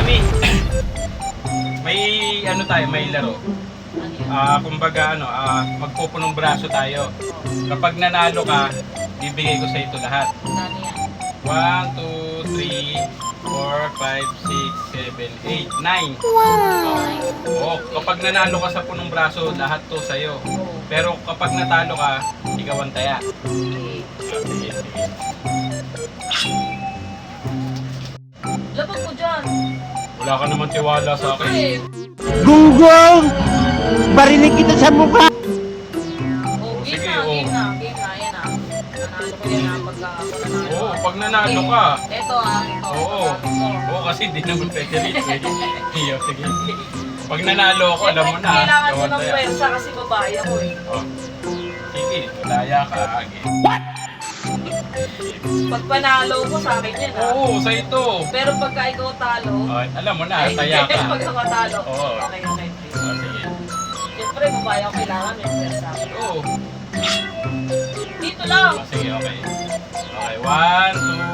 Mami, may ano tayo, may laro. Kumbaga magpupunong braso tayo. Kapag nanalo ka, bibigay ko sa ito lahat. 1, 2, 3, 4, 5, 6, 7, 8, 9. Oo, kapag nanalo ka sa punong braso, lahat to sa'yo. Pero kapag natalo ka, ikaw ang taya. Sige. Labag mo dyan. Wala ka naman tiwala sa akin. Gunggong! Barinig kita sa mukha! Game sige, na, oh. game na. Yan na. Nanalo ko yan pagka ako nanalo. Oo, pag nanalo ka. Ito ito. Oo. Oo, kasi di naman pwede rito eh. Iyo, sige. Pag nanalo ako, alam mo na. Kailangan ikaw ko ang ng taya. pwersa kasi babae ako eh. Oh. Sige, malaya ka. Agi. Pag panalo ko sa akin yan ah. Oo, sa ito. Pero pagka ikaw talo, Oh, alam mo na, taya ka. pag ako talo, Oo. okay. Oh, sige. Siyempre, babae ako kailangan may pwersa. Oo. Dito lang. Oh, sige, okay. Okay, 1, 2,